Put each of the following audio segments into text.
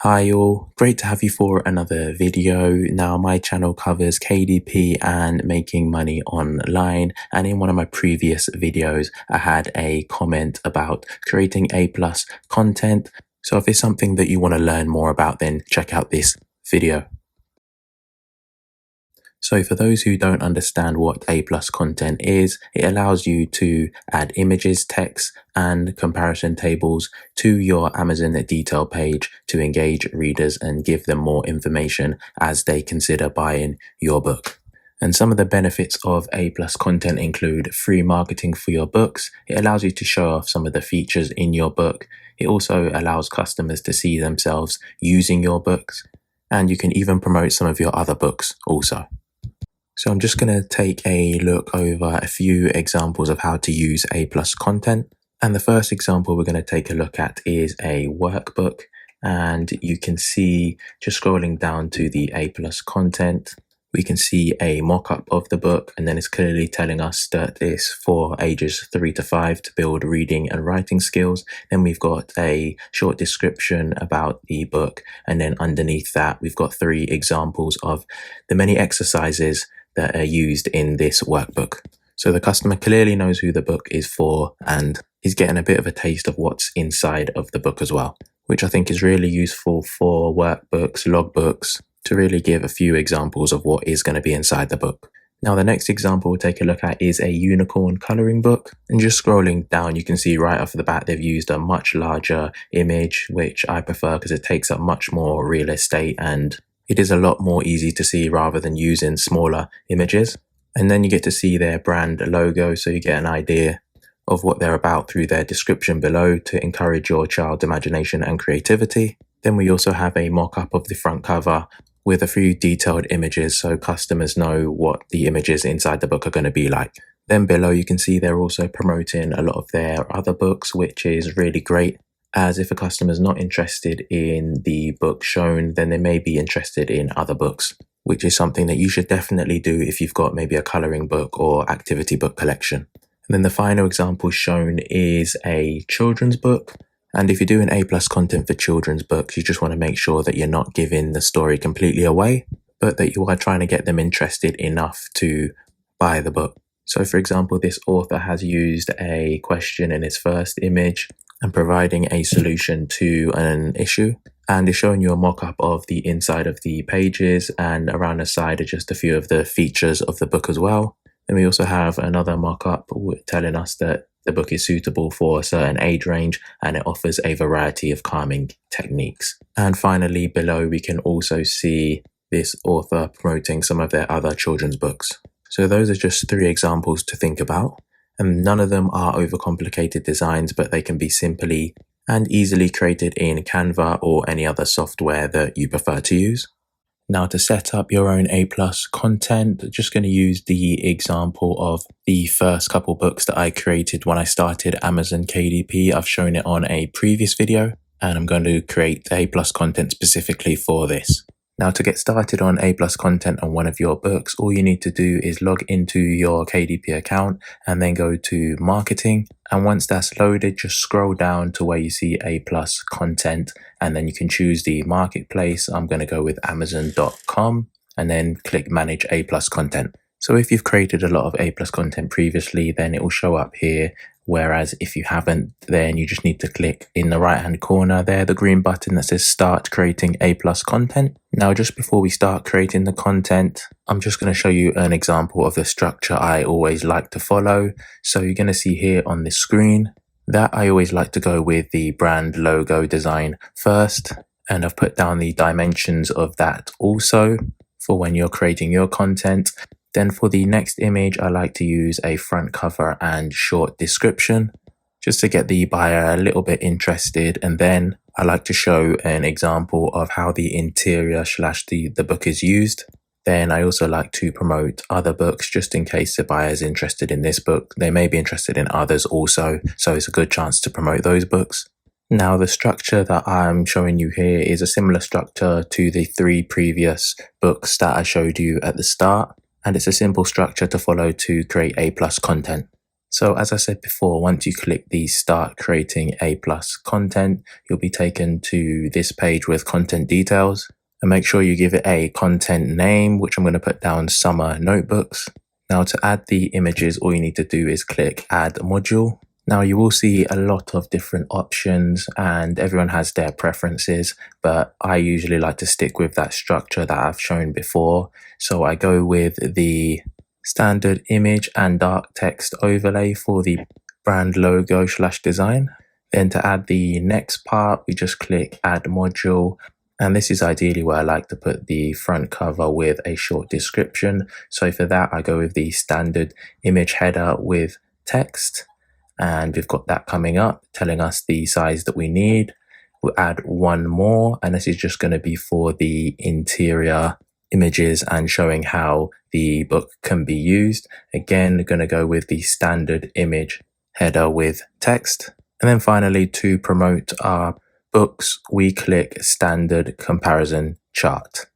Hi all, great to have you for another video. Now my channel covers KDP and making money online, and in one of my previous videos I had a comment about creating A+ content. So if it's something that you want to learn more about, then check out this video. So for those who don't understand what A+ content is, it allows you to add images, text, and comparison tables to your Amazon detail page to engage readers and give them more information as they consider buying your book. And some of the benefits of A+ content include free marketing for your books. It allows you to show off some of the features in your book. It also allows customers to see themselves using your books. And you can even promote some of your other books also. So I'm just going to take a look over a few examples of how to use A+ content. And the first example we're going to take a look at is a workbook. And you can see, just scrolling down to the A+ content, we can see a mock-up of the book, and then it's clearly telling us that it's for ages 3 to 5 to build reading and writing skills. Then we've got a short description about the book, and then underneath that we've got 3 examples of the many exercises that are used in this workbook. So the customer clearly knows who the book is for and is getting a bit of a taste of what's inside of the book as well, which I think is really useful for workbooks, logbooks, to really give a few examples of what is going to be inside the book. Now the next example we'll take a look at is a unicorn coloring book, and just scrolling down you can see right off the bat they've used a much larger image, which I prefer because it takes up much more real estate and it is a lot more easy to see rather than using smaller images. And then you get to see their brand logo, so you get an idea of what they're about through their description below to encourage your child's imagination and creativity. Then we also have a mock-up of the front cover with a few detailed images so customers know what the images inside the book are going to be like. Then below you can see they're also promoting a lot of their other books, which is really great, as if a customer is not interested in the book shown, then they may be interested in other books, which is something that you should definitely do if you've got maybe a coloring book or activity book collection. And then the final example shown is a children's book. And if you're doing A+ content for children's books, you just want to make sure that you're not giving the story completely away, but that you are trying to get them interested enough to buy the book. So for example, this author has used a question in his first image and providing a solution to an issue, and is showing you a mock-up of the inside of the pages, and around the side are just a few of the features of the book as well. Then we also have another mock-up telling us that the book is suitable for a certain age range and it offers a variety of calming techniques. And finally below we can also see this author promoting some of their other children's books. So those are just 3 examples to think about. And none of them are overcomplicated designs, but they can be simply and easily created in Canva or any other software that you prefer to use. Now to set up your own A+ content, just going to use the example of the first couple books that I created when I started Amazon KDP. I've shown it on a previous video, and I'm going to create A+ content specifically for this. Now to get started on A+ content on one of your books, all you need to do is log into your KDP account and then go to marketing. And once that's loaded, just scroll down to where you see A+ content, and then you can choose the marketplace. I'm going to go with Amazon.com and then click manage A+ content. So if you've created a lot of A+ content previously, then it will show up here. Whereas if you haven't, then you just need to click in the right hand corner there, the green button that says start creating A+ content. Now, just before we start creating the content, I'm just going to show you an example of the structure I always like to follow. So you're going to see here on this screen that I always like to go with the brand logo design first. And I've put down the dimensions of that also for when you're creating your content. Then for the next image, I like to use a front cover and short description just to get the buyer a little bit interested. And then I like to show an example of how the interior / the book is used. Then I also like to promote other books just in case the buyer is interested in this book. They may be interested in others also, so it's a good chance to promote those books. Now the structure that I'm showing you here is a similar structure to the 3 previous books that I showed you at the start. And it's a simple structure to follow to create A+ content. So as I said before, once you click the Start Creating A+ Content, you'll be taken to this page with content details. And make sure you give it a content name, which I'm going to put down Summer Notebooks. Now to add the images, all you need to do is click Add Module. Now you will see a lot of different options and everyone has their preferences, but I usually like to stick with that structure that I've shown before. So I go with the standard image and dark text overlay for the brand logo / design. Then to add the next part, we just click Add Module. And this is ideally where I like to put the front cover with a short description. So for that, I go with the standard image header with text. And we've got that coming up, telling us the size that we need. We'll add one more, and this is just going to be for the interior images and showing how the book can be used. Again, going to go with the standard image header with text. And then finally, to promote our books, we click Standard Comparison Chart.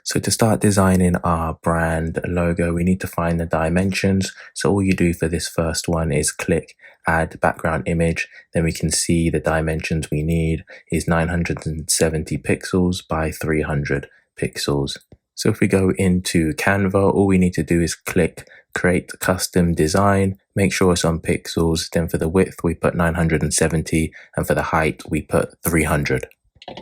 So to start designing our brand logo, we need to find the dimensions. So all you do for this first one is click Add Background Image. Then we can see the dimensions we need is 970 pixels by 300 pixels. So if we go into Canva, all we need to do is click Create Custom Design, make sure it's on pixels. Then for the width, we put 970, and for the height, we put 300.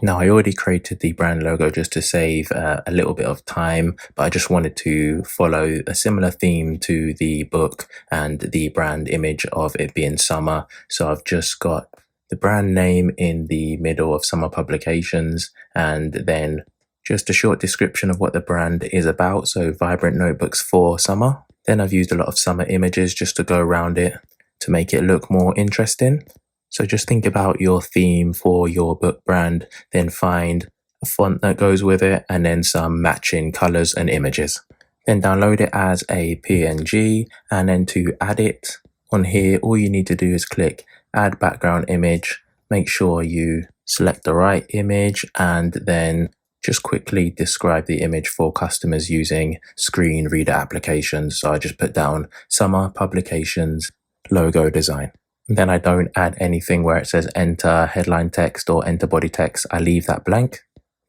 Now, I already created the brand logo just to save a little bit of time, but I just wanted to follow a similar theme to the book and the brand image of it being summer. So I've just got the brand name in the middle of Summer Publications, and then just a short description of what the brand is about. So vibrant notebooks for summer. Then I've used a lot of summer images just to go around it to make it look more interesting. So just think about your theme for your book brand, then find a font that goes with it, and then some matching colors and images. Then download it as a PNG, and then to add it on here, all you need to do is click Add Background Image. Make sure you select the right image, and then just quickly describe the image for customers using screen reader applications. So I just put down Summer Publications logo design. And then I don't add anything where it says enter headline text or enter body text. I leave that blank.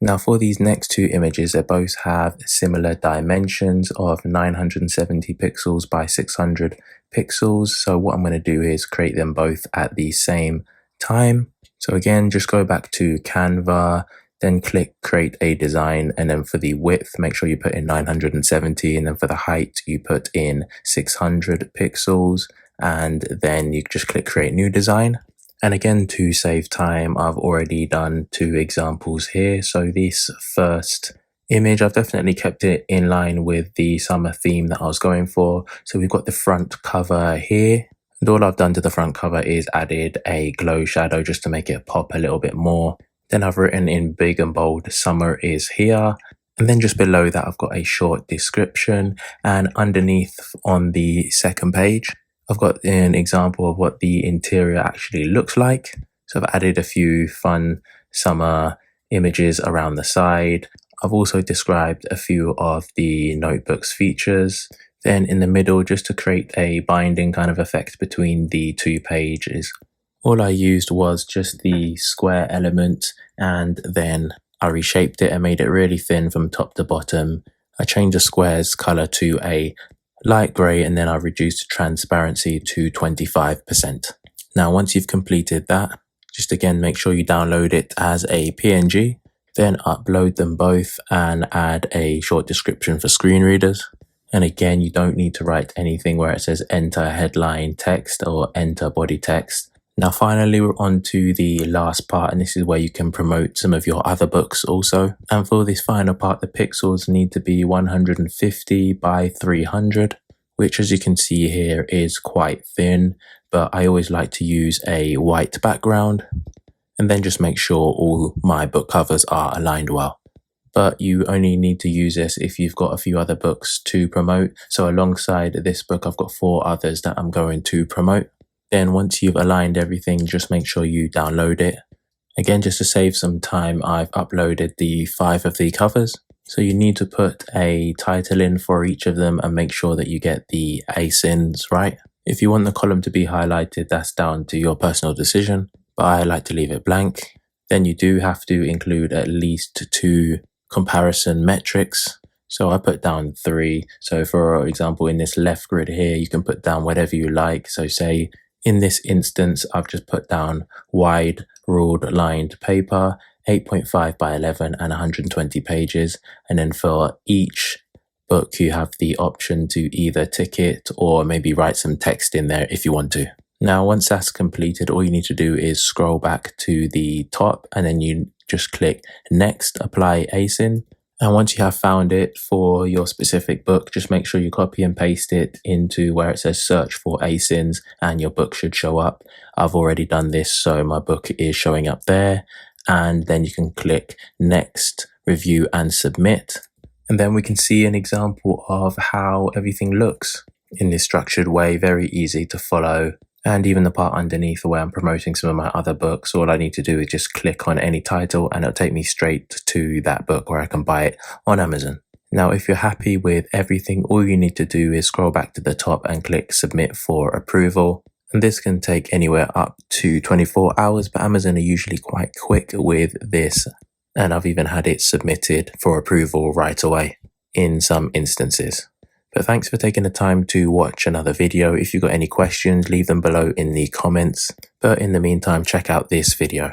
Now for these next two images, they both have similar dimensions of 970 pixels by 600 pixels. So what I'm going to do is create them both at the same time. So again, just go back to Canva, then click Create a Design. And then for the width, make sure you put in 970. And then for the height, you put in 600 pixels. And then you just click Create New Design. And again, to save time, I've already done two examples here. So this first image, I've definitely kept it in line with the summer theme that I was going for. So we've got the front cover here. And all I've done to the front cover is added a glow shadow just to make it pop a little bit more. Then I've written in big and bold, summer is here. And then just below that, I've got a short description. And underneath on the second page, I've got an example of what the interior actually looks like. So I've added a few fun summer images around the side. I've also described a few of the notebook's features. Then in the middle, just to create a binding kind of effect between the two pages, all I used was just the square element, and then I reshaped it and made it really thin from top to bottom. I changed the square's color to a light grey, and then I reduced transparency to 25%. Now, once you've completed that, just again, make sure you download it as a PNG, then upload them both and add a short description for screen readers. And again, you don't need to write anything where it says enter headline text or enter body text. Now, finally, we're on to the last part, and this is where you can promote some of your other books also. And for this final part, the pixels need to be 150 by 300, which, as you can see here, is quite thin, but I always like to use a white background, and then just make sure all my book covers are aligned well. But you only need to use this if you've got a few other books to promote. So alongside this book, I've got 4 others that I'm going to promote. Then once you've aligned everything, just make sure you download it. Again, just to save some time, I've uploaded the 5 of the covers. So you need to put a title in for each of them and make sure that you get the ASINs right. If you want the column to be highlighted, that's down to your personal decision, but I like to leave it blank. Then you do have to include at least 2 comparison metrics. So I put down 3. So for example, in this left grid here, you can put down whatever you like. So say in this instance, I've just put down wide ruled lined paper, 8.5 by 11 and 120 pages. And then for each book, you have the option to either tick it or maybe write some text in there if you want to. Now, once that's completed, all you need to do is scroll back to the top and then you just click Next, Apply ASIN. And once you have found it for your specific book, just make sure you copy and paste it into where it says search for ASINs and your book should show up. I've already done this, so my book is showing up there. And then you can click Next, Review and Submit. And then we can see an example of how everything looks in this structured way, very easy to follow. And even the part underneath where I'm promoting some of my other books, all I need to do is just click on any title and it'll take me straight to that book where I can buy it on Amazon. Now, if you're happy with everything, all you need to do is scroll back to the top and click Submit for approval. And this can take anywhere up to 24 hours, but Amazon are usually quite quick with this. And I've even had it submitted for approval right away in some instances. But thanks for taking the time to watch another video. If you've got any questions, leave them below in the comments. But in the meantime, check out this video.